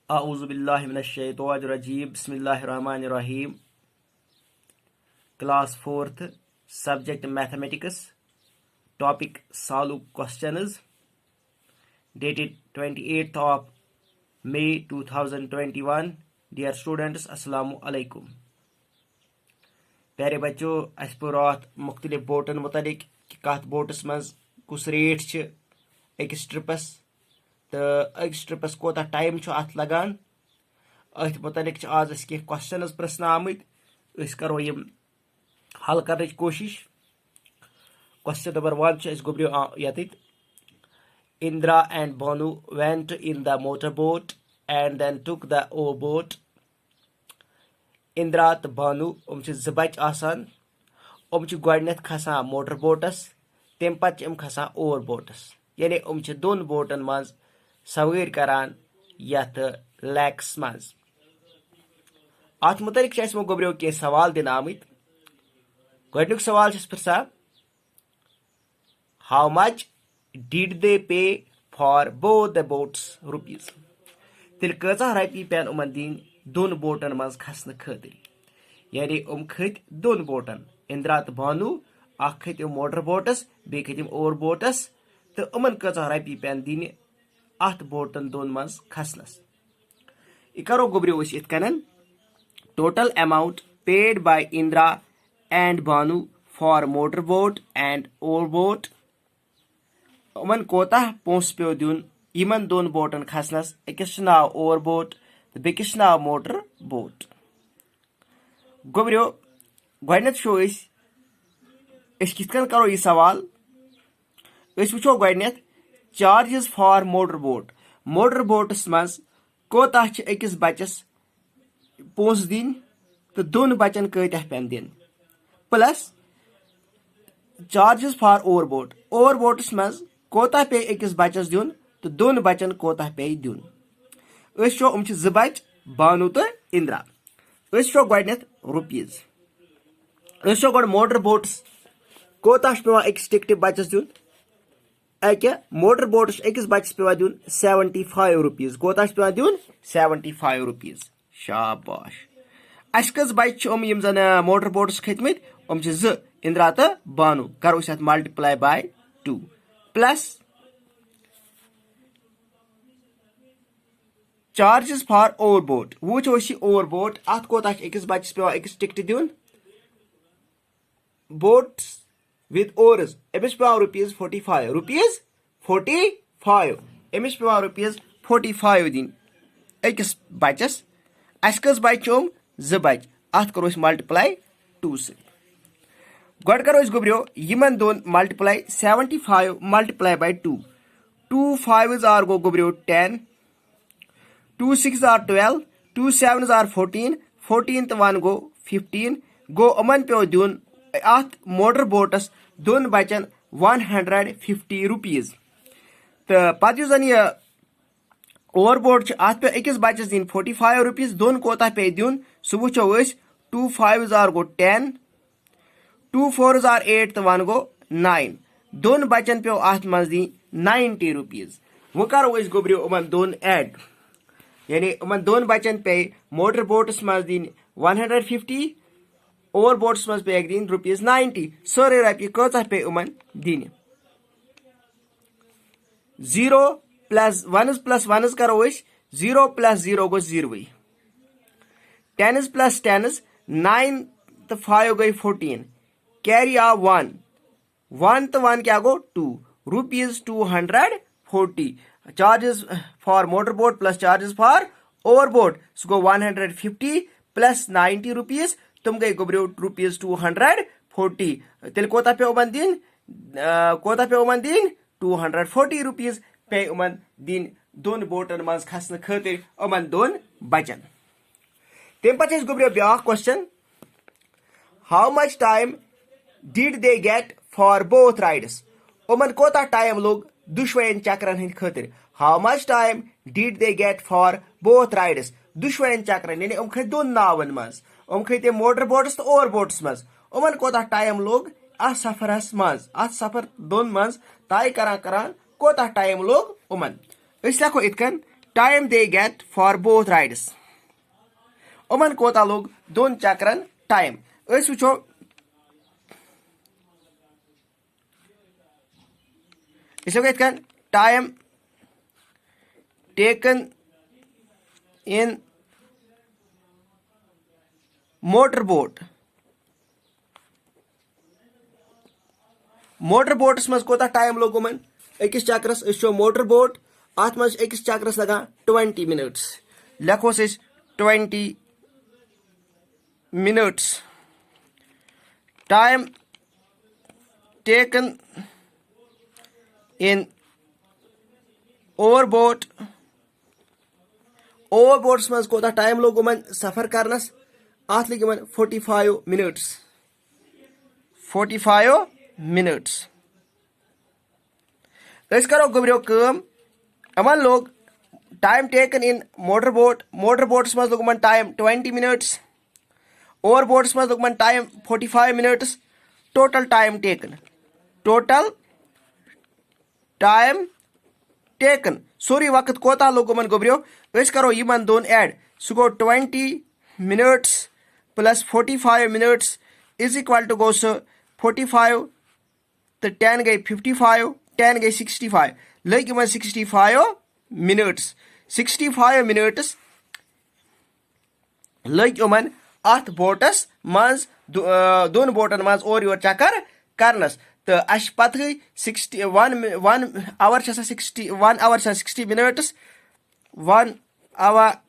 आऊज़ुबिल्लाहि मिनश्शैतानिर्रजीम बिस्मिल्लाहिर्रहमानिर्रहीम। Class 4th subject mathematics, topic solve questions, dated 28th of May 2021। dear students, अस्सलामु अलैकुम। प्यारे बच्चों, अस पर रात मुख्तलिफ बोटन मुतालिक कि कत बोटस मज कुस रेट अकिस ट्रिपस तो अकिस ट्रिपस कोता टाइम अत लगान अथ मुतालिक आज कह क्वेश्चन प्रश्न आमत करो यम हल कर कोशिश। क्वेश्चन नंबर 1 गोब्रियो यत Indra and Banu went in the motorboat and then took the oar-boat। Indra तो Banu ज बच आसान गोडनेथ खसान मोटर बोटस तम पे खसान ओवर बोटस यानी दोन बोटन मज सवार करान यथ लैक्स मज। अत मुतलिक गोब्रियो कह सवाल दिन आमत। गोडनुक सवाल पृछान हाउ मच डिड दे पे for both the boats rupees. तेल कचा रपी पेन उमन दिन दोन बोटन मज खसन खतर यानी खत दोन बोटन इंदिरा तो भानु अख खतिम मोटर बोटस बे खतिम ओवर बोटस तो उमन कचा रपी पेन दिन अत बोटन दोन मज खसनस। यह करो गोब्रियो इत कन total amount paid by Indira and Bhanu for motor boat and over boat. उमन कोता पोस पे दिन यमन दोन बोटन खसनस अकिस नाव ओवर बोट तो बेकिस नाव मोटर बोट। गोब्रियो गोडनेथ कित करो यह सवाल वो गोडनेथ charges for motor boat. Motor बोटस मज कोता अकिस बचस पोस दिन तो दोन बचन कत पेन दिन plus charges for over boat. Over बोटस मज कोता पे अकिस बचस दिन तो दोन बचन कोता पे दिन। ज बच बानु तो इंदिरा गोडनेथ रुपीज गो मोटर बोटस कोता पे अकिस टिकट बचस दिन अके मोटर बोटस अकिस बचस पे दिन 75 रुपीज। कोता पे दिन 75 रुपीज। शाबाश। अस कस बच यम जन मोटर बोटस खतमत ज इंदिरा तो बानु करो multiply by 2 plus charges for over boat. वो ओवर बोट अत कोता अकिस बचस पे अकिस टिकट दिन बोट्स विद ओवर्स अमिस पे रुपीज 45 रुपीज 45 अमिस पे रुपीज 45 दिन अकिस बचस। अस कस बच ज बच अत करो मल्टीप्लाई 2 से गोड करो गोब्रियो यमन दोन multiply 75 multiply by 2 2 5s are गो गोब्रियो 10 2 6s आर 12 2 7s आर 14 14 तो 1 गो 15 गो अमन पे दिन अत मोटर बोटस दोन बचन 150 रुपीज तो पत जन यह ओवर बोट अत पे अकिस बचस दिन 45 रुपीज दोन कोता पे दिन सह वो 2 5s are go 10 2 4s are 8 तो 1 गो 9 दोन बचन पे अत मज दी 90 रुपीज। वो करो गोब्रियो उमन दोन एड यानी उमन दोन बचन पे मोटर बोटस मज दिन 150 ओवर बोट्स मज पे दिन रुपीज 90 सारे रपी कचा पे उमन दिन 0 प्लस 1s करो 0 प्लस 0 गो 0 10s प्लस 10s 9 तो 5 गई 14 कैरी आ 1 1 तो 1 क्या गो 2 rupees 240 charges for motor boat plus charges for over boat go 150 plus 90 rupees तुम गई गोब्रियो रुपीज 240 तेल कोता पे उमन दिन 240 रुपीज पे उमन दिन दोन बोटन मज खसन खतर उमन दोन बचन। तम पे गोब्रियो ब्या question how much time did they get for both rides. उमन कोता टाइम लोग दुश्वयन चक्रन हंद खतर। How much time did they get for both rides दुश्वयन चक्रन यानी खत दोन नावन मज खत मोटर बोटस तो ओवर बोटस मज उमन कोता टाइम लोग अत सफरस मज अत सफर दोन मज तय करान कोता टाइम लोग उमन। लेखो इतकन time they get for both rides. Oman kota log don chakran time. Ös wucho isogaytkan time taken in motorboat. Motorboats maz kota time log oman ekis chakras isho motorboat at maz ekis chakras laga 20 minutes. Lekhos is 20 minutes. Time taken in overboat. Overboats maz kota time log oman safar karnas at lagi oman 45 minutes. 45 minutes. Let's karo gobrio kam. Aman log time taken in motorboat. Motorboats maz log oman time 20 minutes. Overboats maz log oman time 45 minutes. Total time taken. Total time taken. Sorry waqt kota log oman gobrio. Let's karo yiman don add. So go 20 minutes plus 45 minutes is equal to goes 45. तो 10 गई 55, 10 गई 65, लग Yemen 65 minutes. 65 minutes लग Yemen अथ boats मज दोन बोटन मज और योर चक्कर करनस. तो अश पत गई 1 hour 60 minutes. 1 hour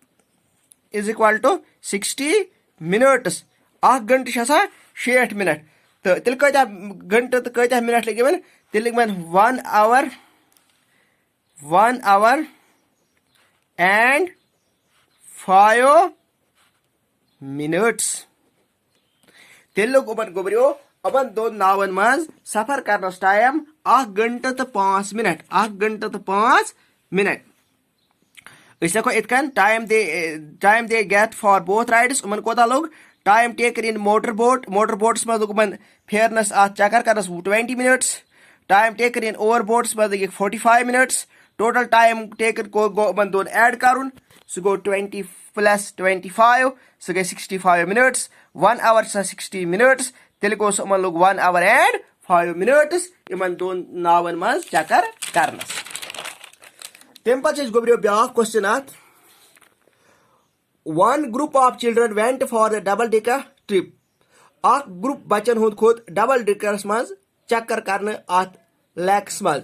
is equal to 60 minutes. 1 घंटे 60 minutes. तो तिल कता घंटे तो कता मिनट लगे मन तिल लगे मन 1 hour and 5 minutes. तिल लोग ऊपर गोबरियो अपन दो नावन मज सफर करनस टाइम 1 घंटे तो 5 मिनट. 1 घंटे तो 5 मिनट. इसको इतकन time they get for both rides. उमन कोता लोग time taken in motorboat. Motorboats maz log fairness at chakar karnas 20 minutes. Time taken in overboats maz 45 minutes. Total time taken ko go man don add karun. So go 20 plus 25. So get 65 minutes. 1 hour 60 minutes. Teliko so man log 1 hour and 5 minutes. Iman don nawan maz chakar karnas. Tempachis gobrio bya question at. One group of children went for the double decker trip. A group बच्चन हुद खुद double deckers मज चक्कर करने at lakhs मज.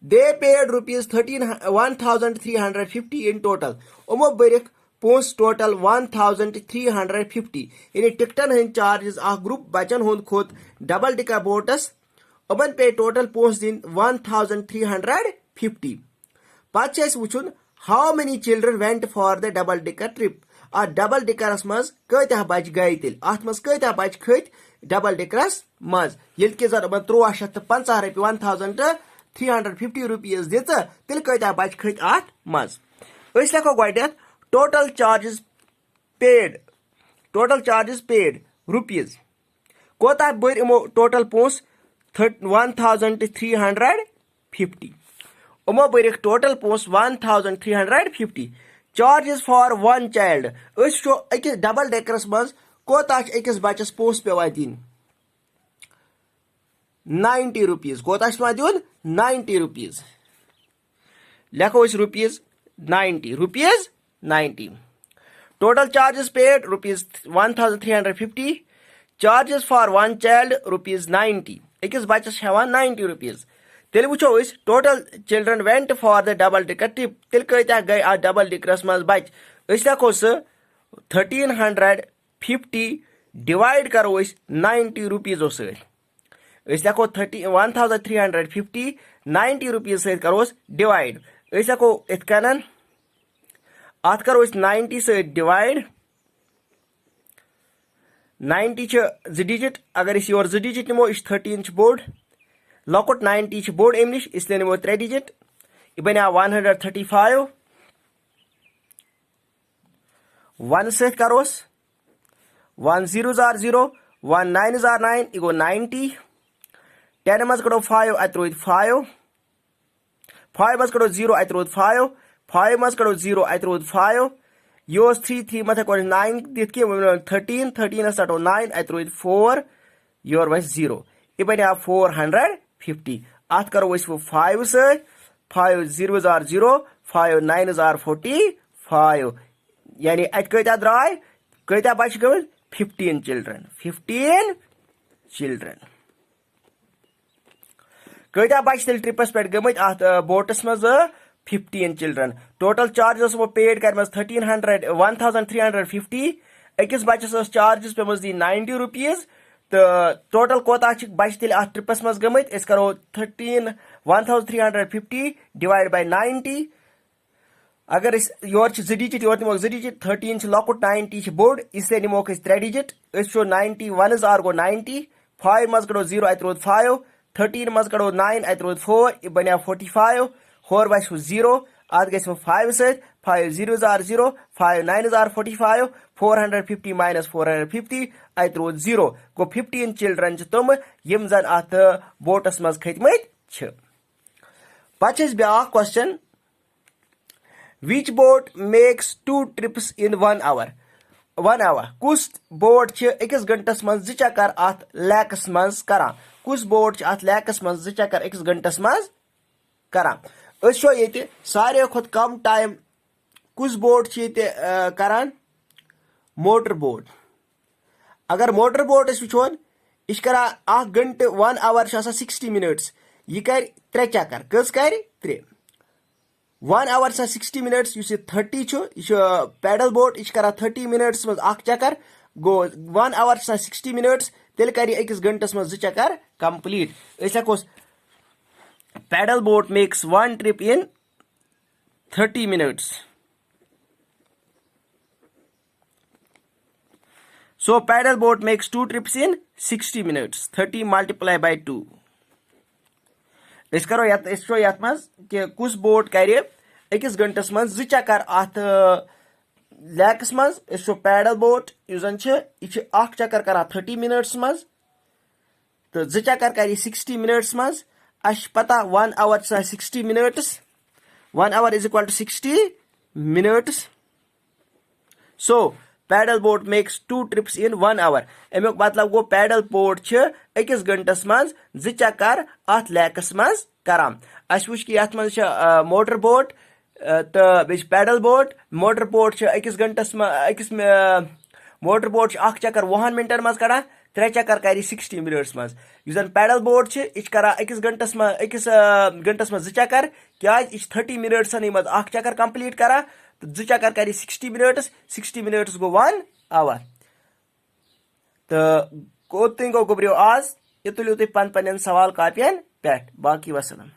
They paid rupees 1,350 in total. उमो बरिक पोस्ट total 1,350. इन टिकटन हिंद charges a group बच्चन हुद खुद double decker boats. उमन पे total पोस्ट दिन 1,350. पाँच वुचुन how many children went for the double decker trip? A double deckers maz kaytah bach gay til. At maz kaytah bach khayt double deckers maz. Yel ke zar ban 350 rupees 1,350 rupees deta til kaytah bach khayt at maz. Is lako goidet total charges paid. Total charges paid rupees. Kota bar imo total pons 1,350. Umo barik total post 1,350. Charges for one child. Us show ekis double deckers maz kotach ekis bachas post pe vadin 90 rupees. Kotach madun 90 rupees. Lekho is rupees 90. Rupees 90. Total charges paid rupees 1,350. Charges for one child rupees 90. Ekis bachas have 90 rupees. Til wucho is total children went for the double decker trip. Til kayta gai a double deckers maz bach. Isla kos 1,350 divide karo is 90 rupees osir. Isla ko 1,350 90 rupees se karo divide. Isla ko itkanan at karo is 90 se divide. 90 ch z digit agar is your z digit nimo is 13 ch board. Lokot 90 ch board English isle nimo 3 digit. Ibana 135 1 set karos 1 0 are 0 1 9 are 9 ego 90 10 must go 5 I throw it 5 5 must go 0 I throw it 5 5 मज कड़ो 0 अत रोद 5 यह 3 3 मत हेको 9 दित कि 13 13 सटो 9 अत रोद 4 your वस 0 यह बने 450 अत करो 5 सत 5 0 आर 0 5 9 आर 45 यानी अत कता द्राय कता बच गए 15 चिल्ड्रन कता बच तेल ट्रिपस पे गमत अत बोटस मज 15 चिल्ड्रन टोटल चार्जेस वो पेड कर 1350 अकिस बचस चार्जेस पे दी 90 रुपीज तो टोटल कोता बच तेल अत ट्रिपस मज गमत करो 1350 डिवाइड बाय 90 अगर योर 2 डिजिट योर निमो 2 डिजिट 13 लकुट 90 बोड इसलिए निमो 3 डिजिट 90 1 आर गो 90 5 मज कड़ो 0 अत रोद 5 13 मज कड़ो 9 अत रोद 4 यह बने 45 होर बस 0 अत ग 5 सत 5 0 आर 0 5 9 आर 45 450 माइनस 450 अत रोद 0 गो 15 चिल्ड्रन तुम यम जन अत बोटस मज खतमत पे ब्या question Which boat makes 2 trips in 1 hour? 1 hour. कुस बोट अकिस घंटस मज 2 चक्कर अत लैकस मज करान कुस बोट अत लैकस मज 2 चक्कर अकिस घंटस मज करान ये सारे खुद कम टाइम कुस बोट ये करान मोटर बोट अगर मोटर बोट वो यह करा 1 घंटे 1 hour 60 मिनट्स यह कर 3 चक्कर कस कर 3 1 hour 60 मिनट्स 30 पैडल बोट यह करा 30 मिनट्स मज 1 चक्कर गो 1 hour 60 मिनट्स तेल कर अकिस घंटस मज 2 चक्कर कंप्लीट हेको paddle boat makes 1 trip in 30 minutes so paddle boat makes 2 trips in 60 minutes 30 multiply by 2 करो यथ मज कि कुस बोट कर अकिस घंटस मज 2 चक्कर अत लैकस मज पैडल बोट यह 1 चक्कर करा 30 मिनट्स मज तो 2 चक्कर कर 60 मिनट्स मज अश पता 1 hour 60 minutes 1 hour is equal to 60 minutes so pedal boat makes 2 trips in 1 hour अमुक मतलब गो पैडल बोट अकिस घंटस मज 2 चक्कर अत लैकस मज करान अस वुच कि यथ मज मोटर बोट तो बे पैडल बोट मोटर बोट अकिस घंटस अकिस मोटर बोट 1 चक्कर 20 मिनटन मज कड़ा 3 चक्कर कर 60 मिनट्स मज जन पैडल बोट यह करा अकिस घंटस मज 2 चक्कर क्या 30 मिनट्सन मज 1 चक्कर कंप्लीट करा तो 2 चक्कर कर 60 मिनट्स गो 1 hour तो कोत गो गुब्रियो आज ये तुलियो तुम पन सवाल कापियन पे बाकी वसलम।